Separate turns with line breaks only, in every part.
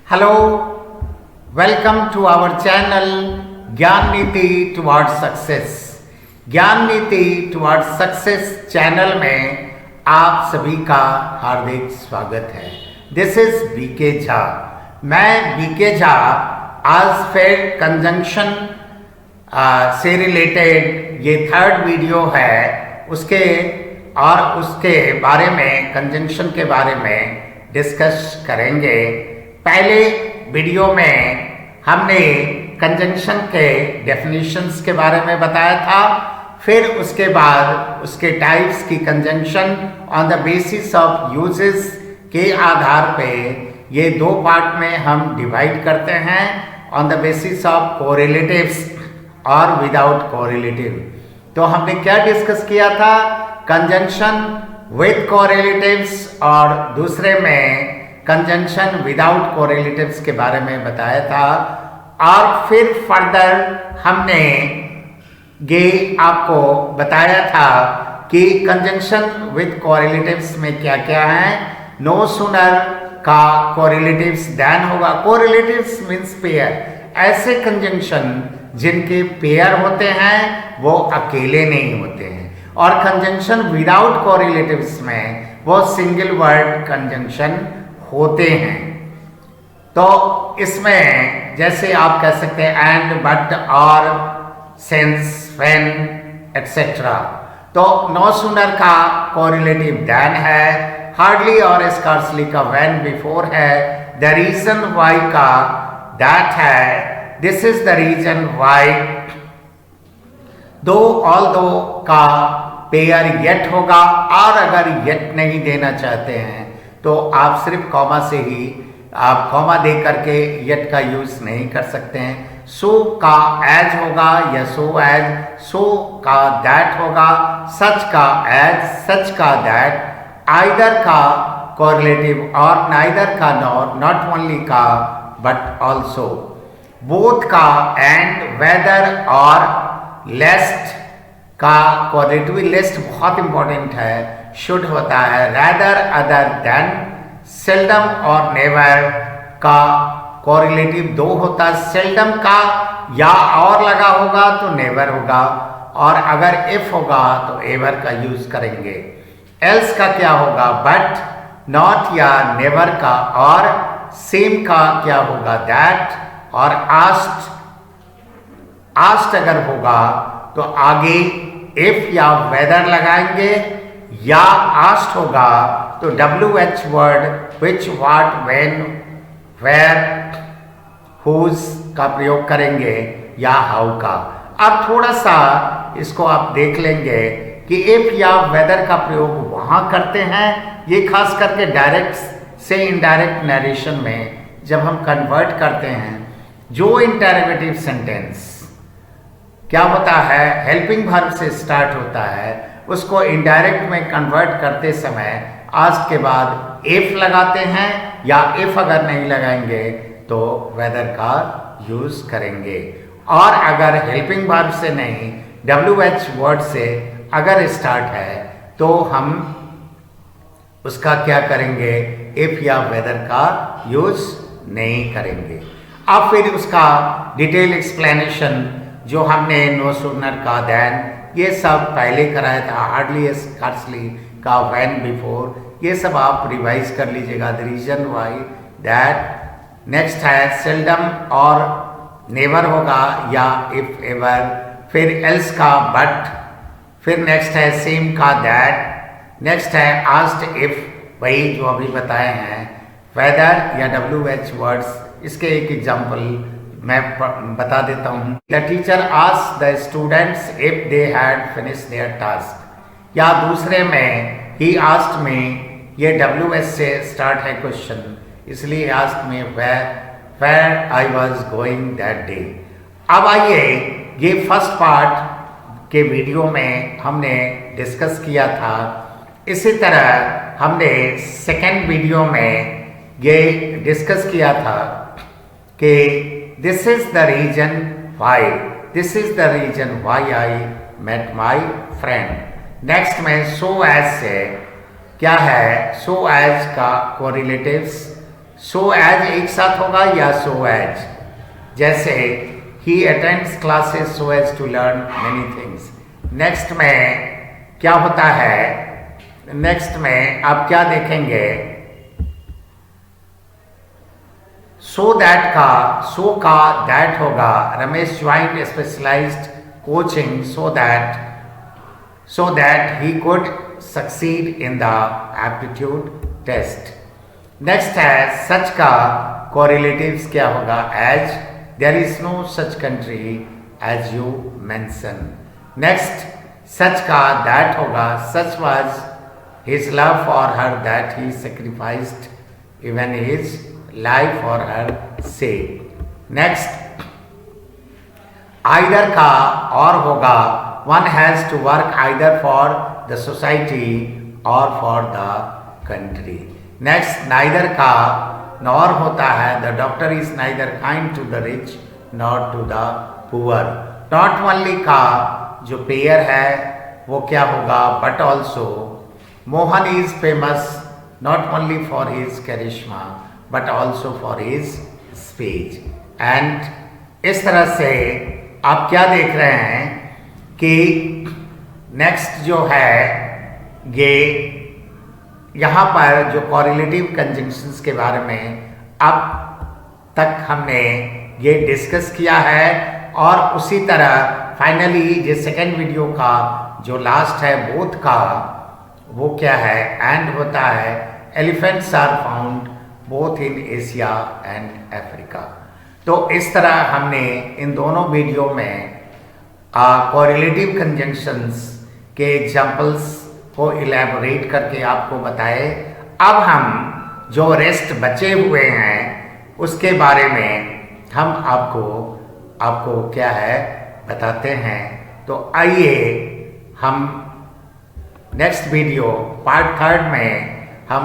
Hello, welcome to our channel ज्ञान नीति towards success. ज्ञान नीति टुवर्ड्स सक्सेस चैनल में आप सभी का हार्दिक स्वागत है। This is BK Jha. मैं बीके झा आज फिर कंजंक्शन से रिलेटेड ये थर्ड वीडियो है, उसके बारे में, कंजंक्शन के बारे में डिस्कस करेंगे। पहले वीडियो में हमने कंजंक्शन के डेफिनेशंस के बारे में बताया था, फिर उसके बाद उसके टाइप्स की conjunction on the basis of uses के आधार पे ये दो पार्ट में हम डिवाइड करते हैं, ऑन द बेसिस ऑफ कोरिलेटिव्स और विदाउट कोरिलेटिव। तो हमने क्या डिस्कस किया था? कंजंक्शन विद कोरिलेटिव्स और दूसरे में कंजंक्शन विदाउट कोरिलेटिव्स के बारे में बताया था। और फिर फर्दर हमने ये आपको बताया था कि कंजंक्शन विद कोरिलेटिव्स में क्या क्या है। नो सूनर का कोरिलेटिव्स देन होगा। कोरिलेटिव्स मीन्स पेयर, ऐसे कंजंक्शन जिनके पेयर होते हैं वो अकेले नहीं होते हैं। और कंजंक्शन विदाउट कोरिलेटिव्स में वो सिंगल वर्ड कंजंक्शन होते हैं। तो इसमें जैसे आप कह सकते हैं and, but, or, since, when, etcetera. तो नो सूनर का कोरिलेटिव देन है, हार्डली और स्कार्सली का व्हेन बिफोर है, द रीजन वाई का दैट है, this is the reason why, though, although का पेयर येट होगा। और अगर येट नहीं देना चाहते हैं तो आप सिर्फ कॉमा से ही, आप कॉमा दे करके येट का यूज नहीं कर सकते हैं। सो का एज होगा या सो एज, सो का दैट होगा, सच का एज, सच का दैट, आइदर का कोरिलेटिव और नाइदर का नॉट, नॉट ओनली का बट ऑल्सो, बोथ का एंड, वेदर और लेस्ट का कोरिलेटिव। लिस्ट बहुत इंपॉर्टेंट है, शुड होता है, रैदर, अदर देन, सेल्डम और नेवर का कोरिलेटिव दो होता है। सेल्डम का या और लगा होगा तो नेवर होगा, और अगर इफ होगा तो एवर का यूज करेंगे। एल्स का क्या होगा? बट, नॉट या नेवर का, और सेम का क्या होगा? दैट, और आस्ट, आस्ट अगर होगा तो आगे इफ या वेदर लगाएंगे, या आस्ट होगा तो WH word, which, what, when, where, whose का प्रयोग करेंगे, या हाउ का। अब थोड़ा सा इसको आप देख लेंगे कि इफ या वेदर का प्रयोग वहां करते हैं, ये खास करके डायरेक्ट से इनडायरेक्ट नरेशन में जब हम कन्वर्ट करते हैं। जो इंटरोगेटिव सेंटेंस क्या होता है, हेल्पिंग वर्ब से स्टार्ट होता है, उसको इनडायरेक्ट में कन्वर्ट करते समय आस्ट के बाद इफ लगाते हैं, या इफ अगर नहीं लगाएंगे तो वेदर का यूज करेंगे। और अगर हेल्पिंग वर्ब से नहीं, WH वर्ड से अगर स्टार्ट है तो हम उसका क्या करेंगे? इफ या वेदर का यूज नहीं करेंगे। अब फिर उसका डिटेल एक्सप्लेनेशन जो हमने नो सूनर का देन, ये सब पहले कराया था, हार्डली, स्कार्सली का व्हेन बिफोर, ये सब आप रिवाइज कर लीजिएगा। The reason why, that, next है सेल्डम और नेवर होगा, या इफ, एवर, फिर एल्स का बट, फिर नेक्स्ट है सेम का दैट, नेक्स्ट है आस्ट, इफ, वही जो अभी बताए हैं, वेदर या WH वर्ड्स। इसके एक एग्जाम्पल मैं बता देता हूँ। The teacher asked the students if they had finished there task, या दूसरे में ही आस्क्ड में, ये WH से स्टार्ट है क्वेश्चन, इसलिए आस्क्ड में where I was going that day. अब आइए, ये फर्स्ट पार्ट के वीडियो में हमने डिस्कस किया था। इसी तरह हमने सेकेंड वीडियो में ये डिस्कस किया था कि this is the reason why, this is the reason why I met my friend. Next में सो एज से क्या है? सो एज का कोरिलेटिव्स सो एज एक साथ होगा या सो एज, जैसे ही attends classes so as to learn many things. Next में क्या होता है, नेक्स्ट में आप क्या देखेंगे, सो दैट का, सो का दैट होगा। Ramesh joined specialised coaching so that he could succeed in the aptitude test। Next है सच का correlatives क्या होगा, as there is no such country as you mention। Next such का that होगा, such was his love for her that he sacrificed even his life for her sake। Next either का और होगा, one has to work either for the society or for the country। next neither का nor होता है, the doctor is neither kind to the rich nor to the poor। not only का जो pair है वो क्या होगा, but also Mohan is famous not only for his charisma but also for his speech। and इस तरह से आप क्या देख रहे हैं कि नेक्स्ट जो है ये यहाँ पर जो कॉरिलेटिव कंजंक्शंस के बारे में अब तक हमने ये डिस्कस किया है। और उसी तरह फाइनली ये सेकेंड वीडियो का जो लास्ट है बोथ का, वो क्या है, एंड होता है elephants are found both in Asia and Africa. तो इस तरह हमने इन दोनों वीडियो में कॉरिलेटिव कंजंक्शंस के एग्जाम्पल्स को इलेबोरेट करके आपको बताए। अब हम जो रेस्ट बचे हुए हैं उसके बारे में हम आपको क्या है बताते हैं। तो आइए हम नेक्स्ट वीडियो पार्ट 3 में हम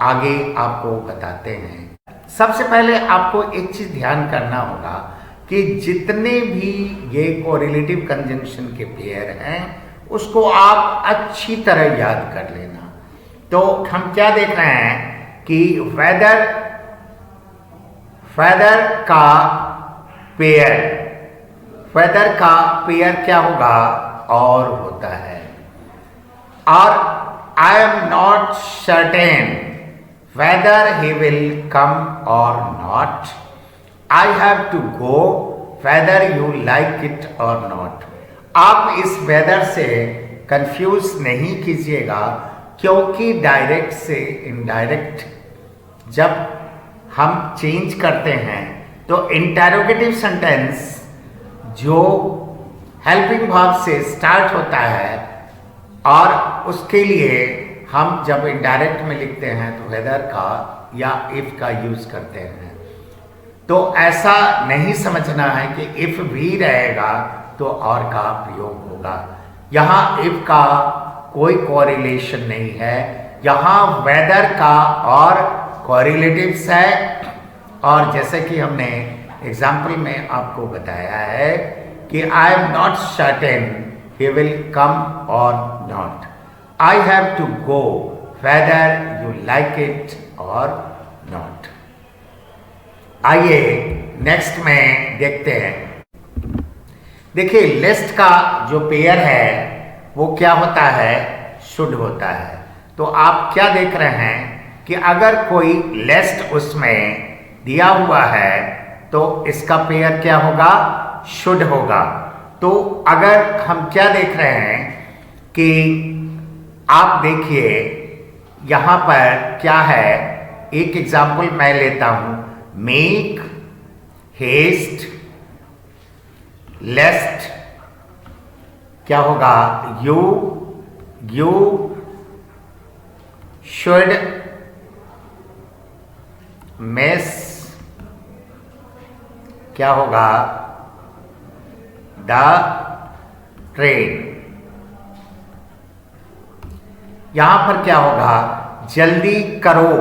आगे आपको बताते हैं। सबसे पहले आपको एक चीज ध्यान करना होगा कि जितने भी ये कोरिलेटिव कंजंक्शन के पेयर हैं उसको आप अच्छी तरह याद कर लेना। तो हम क्या देख रहे हैं कि वेदर का पेयर क्या होगा, और होता है। और आई am not certain whether he will come or not। I have to go whether you like it or not। आप इस वेदर से कंफ्यूज नहीं कीजिएगा, क्योंकि डायरेक्ट से इनडायरेक्ट जब हम चेंज करते हैं तो इंटरोगेटिव सेंटेंस जो हेल्पिंग वर्ब से स्टार्ट होता है और उसके लिए हम जब इनडायरेक्ट में लिखते हैं तो वेदर का या इफ का यूज करते हैं। तो ऐसा नहीं समझना है कि इफ भी रहेगा तो और का प्रयोग होगा। यहाँ इफ का कोई कोरिलेशन नहीं है, यहाँ वेदर का और कोरिलेटिव्स है। और जैसे कि हमने एग्जाम्पल में आपको बताया है कि आई am not certain he will come और not. I have to go whether you like it or not। आइए नेक्स्ट में देखते हैं। देखिए लिस्ट का जो पेयर है वो क्या होता है, शुड होता है। तो आप क्या देख रहे हैं कि अगर कोई लिस्ट उसमें दिया हुआ है तो इसका पेयर क्या होगा, शुड होगा। तो अगर हम क्या देख रहे हैं कि आप देखिए यहाँ पर क्या है, एक एग्जाम्पल मैं लेता हूं, मेक हेस्ट लेस्ट क्या होगा, यू शुड मिस क्या होगा, द ट्रेन। यहां पर क्या होगा, जल्दी करो,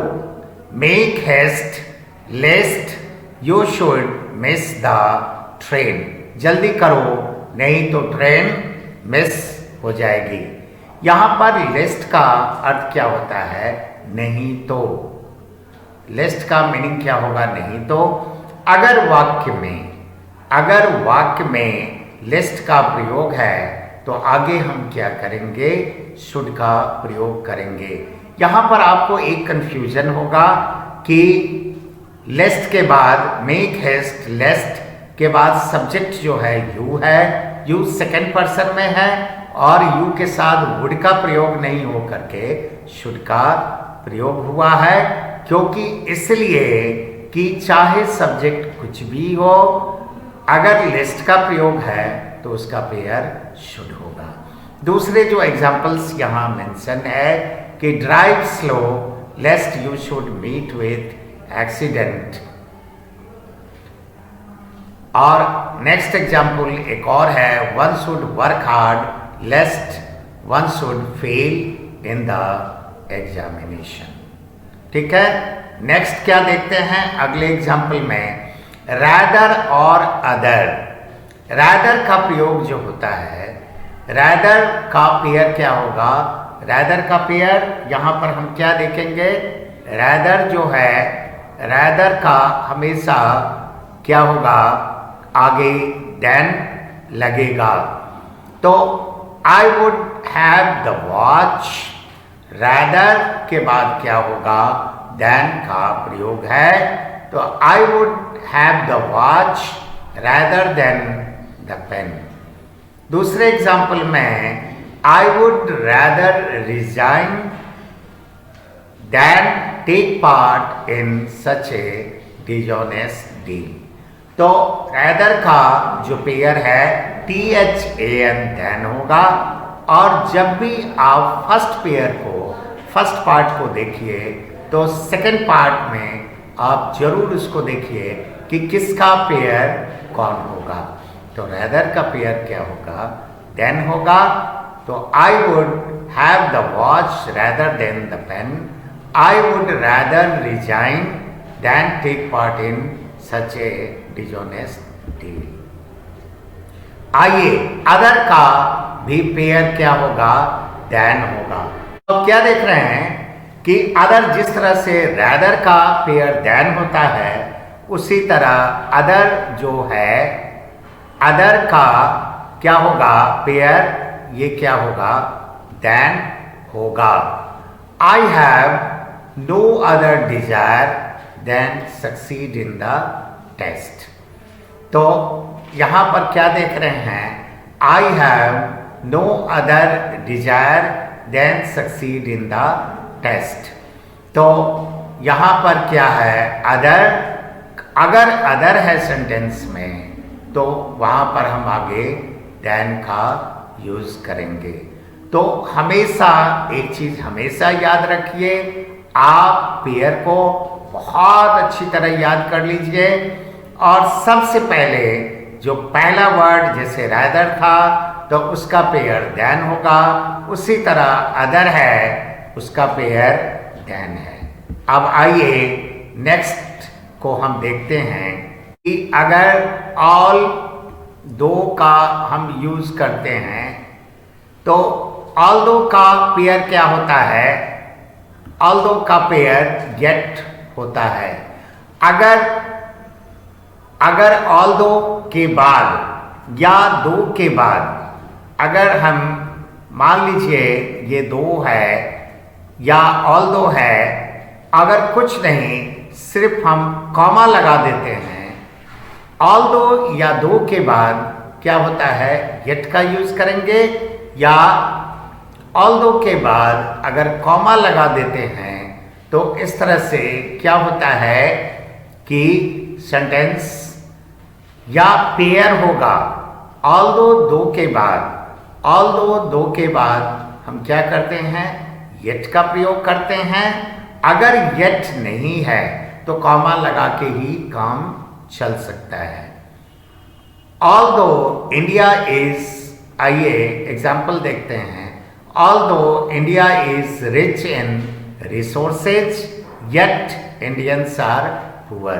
make haste lest you should miss the train. जल्दी करो नहीं तो ट्रेन मिस हो जाएगी। यहां पर लिस्ट का अर्थ क्या होता है, नहीं तो। लेस्ट का मीनिंग क्या होगा, नहीं तो अगर वाक्य में लेस्ट का प्रयोग है तो आगे हम क्या करेंगे, शुड का प्रयोग करेंगे। यहाँ पर आपको एक कंफ्यूजन होगा कि लेस्ट के बाद मेक हेस्ट, लेस्ट के बाद सब्जेक्ट जो है यू है, यू सेकेंड पर्सन में है और यू के साथ वुड का प्रयोग नहीं हो करके शुड का प्रयोग हुआ है, क्योंकि इसलिए कि चाहे सब्जेक्ट कुछ भी हो, अगर लिस्ट का प्रयोग है तो उसका पेयर शुड होगा। दूसरे जो एग्जाम्पल्स यहाँ मेंशन है कि drive slow lest you should meet with accident, और नेक्स्ट एग्जाम्पल एक और है one should work hard lest one should fail in the examination. ठीक है, नेक्स्ट क्या देखते हैं अगले एग्जाम्पल में, रैदर और अदर। रैदर का प्रयोग जो होता है, रैदर का पेयर क्या होगा, रैदर का पेयर यहाँ पर हम क्या देखेंगे, रैदर जो है, रैदर का हमेशा क्या होगा, आगे देन लगेगा। तो I would have the watch, rather के बाद क्या होगा, देन का प्रयोग है, तो I would have the watch rather than the pen. दूसरे एग्जाम्पल में I would rather resign than take part in such a dishonest deal. तो रैदर का जो पेयर है THAN देन होगा, और जब भी आप फर्स्ट पार्ट को देखिए तो सेकंड पार्ट में आप जरूर उसको देखिए कि किसका पेयर कौन होगा। तो रैदर का पेयर क्या होगा, देन होगा। तो I would have the watch rather than the pen, I would rather resign than take part in such a dishonest deal. आइए अदर का भी पेयर क्या होगा, देन होगा। तो क्या देख रहे हैं कि अदर जिस तरह से रैदर का पेयर देन होता है, उसी तरह अदर जो है, अदर का क्या होगा पेयर, ये क्या होगा, देन होगा। I have no other desire than succeed in the test. तो यहाँ पर क्या देख रहे हैं, I have no other desire than succeed in the test. तो यहाँ पर क्या है, अदर, अगर अदर है सेंटेंस में तो वहाँ पर हम आगे देन का यूज करेंगे। तो हमेशा एक चीज हमेशा याद रखिए, आप पेयर को बहुत अच्छी तरह याद कर लीजिए, और सबसे पहले जो पहला वर्ड जैसे रैदर था तो उसका पेयर देन होगा, उसी तरह अदर है उसका पेयर देन है। अब आइए नेक्स्ट को हम देखते हैं कि अगर ऑल दो का हम यूज करते हैं तो ऑल दो का पेयर क्या होता है, ऑल दो का पेयर गेट होता है। अगर ऑल दो के बाद या दो के बाद अगर हम मान लीजिए ये दो है या ऑल दो है, अगर कुछ नहीं सिर्फ हम कॉमा लगा देते हैं, ऑल दो या दो के बाद क्या होता है, गेट का यूज करेंगे, या ऑल दो के बाद अगर कॉमा लगा देते हैं तो इस तरह से क्या होता है कि सेंटेंस या पेयर होगा। ऑल दो के बाद, ऑल दो के बाद हम क्या करते हैं, येट का प्रयोग करते हैं। अगर येट नहीं है तो कॉमा लगा के ही काम चल सकता है। ऑल्दो इंडिया इज, आइए एग्जाम्पल देखते हैं, although India is rich in resources yet Indians are poor.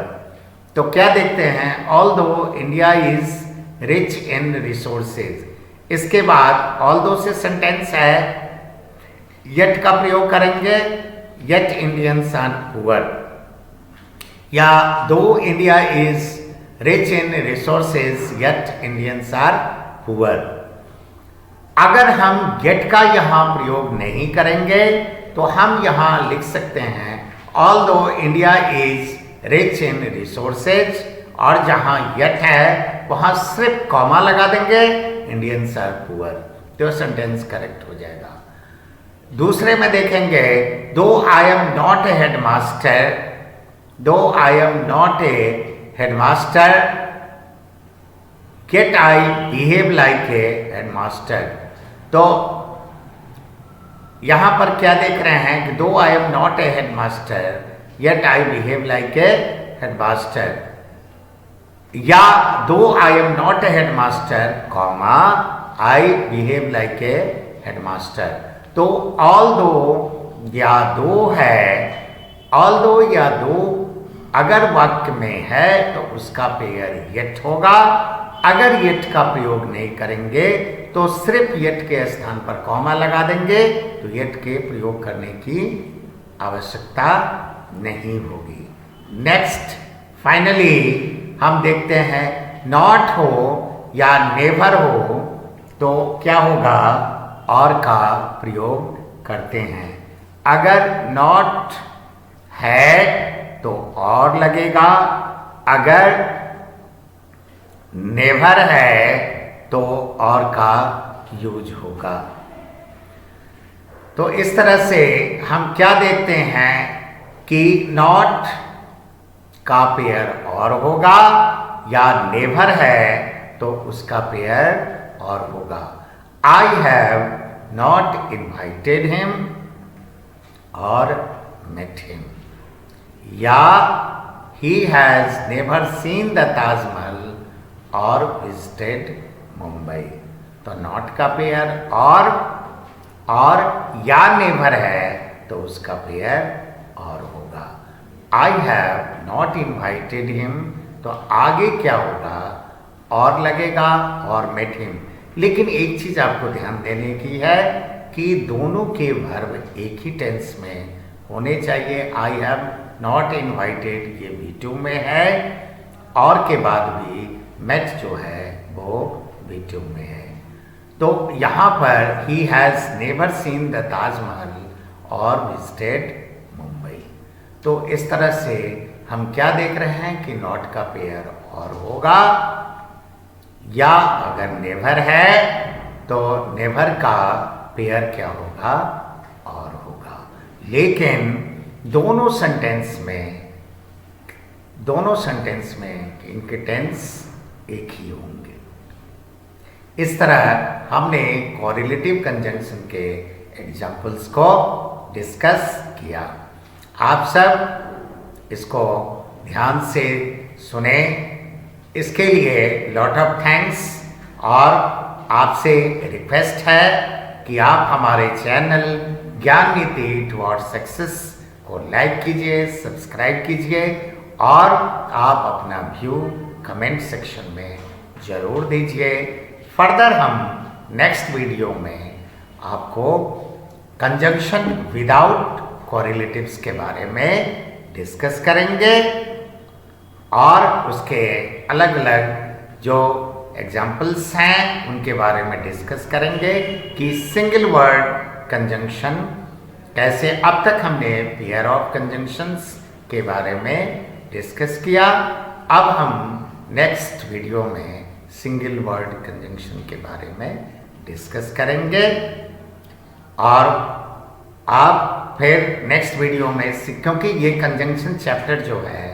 तो क्या देखते हैं, although India is rich in resources, इसके बाद ऑल्दो से सेंटेंस है, येट का प्रयोग करेंगे, येट इंडियंस आर पुअर। या though India is rich in resources yet Indians are poor. अगर हम गेट का यहां प्रयोग नहीं करेंगे तो हम यहां लिख सकते हैं although India is rich in resources, और जहां येट है वहां सिर्फ कॉमा लगा देंगे, इंडियंस आर पुअर, तो सेंटेंस करेक्ट हो जाएगा। दूसरे में देखेंगे though I am not a headmaster, though I am not a headmaster yet I behave like a headmaster. तो यहां पर क्या देख रहे हैं कि though I am not a headmaster yet I behave like a headmaster, या दो I am not a headmaster comma I behave like a headmaster. तो ऑल दो या दो है, ऑल दो या दो अगर वाक्य में है तो उसका पेयर येट होगा। अगर येट का प्रयोग नहीं करेंगे तो सिर्फ येट के स्थान पर कॉमा लगा देंगे, तो येट के प्रयोग करने की आवश्यकता नहीं होगी। नेक्स्ट फाइनली हम देखते हैं नॉट हो या नेवर हो तो क्या होगा, और का प्रयोग करते हैं। अगर नॉट है तो और लगेगा, अगर नेवर है तो और का यूज होगा। तो इस तरह से हम क्या देखते हैं कि नॉट का पेयर और होगा, या नेवर है तो उसका पेयर और होगा। I have not invited him और मेट हिम, या he has never seen the Taj Mahal और विजिटेड मुंबई। तो नॉट का पेयर और या नेवर है तो उसका पेयर और होगा। I have not invited him, तो आगे क्या होगा, और लगेगा और मेट हिम। लेकिन एक चीज आपको ध्यान देने की है कि दोनों के वर्ब एक ही टेंस में होने चाहिए। आई हैव नॉट इन्वाइटेड ये V2 में है, और के बाद भी मेट जो है वो V2 में है। तो यहाँ पर he has never seen the Taj Mahal और विजिटेड मुंबई। तो इस तरह से हम क्या देख रहे हैं कि नॉट का पेयर और होगा, या अगर नेवर है तो नेवर का पेयर क्या होगा, और होगा। लेकिन दोनों सेंटेंस में इनके टेंस एक ही होंगे। इस तरह हमने कोरिलेटिव कंजंक्शन के एग्जाम्पल्स को डिस्कस किया। आप सब इसको ध्यान से सुने, इसके लिए लॉट ऑफ थैंक्स। और आपसे रिक्वेस्ट है कि आप हमारे चैनल ज्ञान नीति टुवर्ड्स सक्सेस को लाइक कीजिए, सब्सक्राइब कीजिए, और आप अपना व्यू कमेंट सेक्शन में ज़रूर दीजिए। फर्दर हम नेक्स्ट वीडियो में आपको कंजंक्शन विदाउट कोरिलेटिव्स के बारे में डिस्कस करेंगे, और उसके अलग अलग जो एग्जाम्पल्स हैं उनके बारे में डिस्कस करेंगे कि सिंगल वर्ड कंजंक्शन कैसे। अब तक हमने पेयर ऑफ कंजंक्शंस के बारे में डिस्कस किया, अब हम नेक्स्ट वीडियो में सिंगल वर्ड कंजंक्शन के बारे में डिस्कस करेंगे। और आप फिर नेक्स्ट वीडियो में क्योंकि ये कंजंक्शन चैप्टर जो है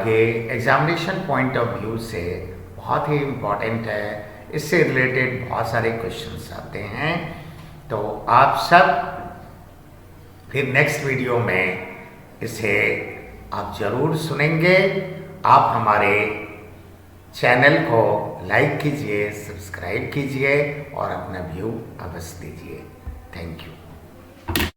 ये एग्जामिनेशन पॉइंट ऑफ व्यू से बहुत ही इम्पॉर्टेंट है, इससे रिलेटेड बहुत सारे क्वेश्चंस आते हैं। तो आप सब फिर नेक्स्ट वीडियो में इसे आप ज़रूर सुनेंगे। आप हमारे चैनल को लाइक कीजिए, सब्सक्राइब कीजिए, और अपना व्यू अवश्य दीजिए। Thank you.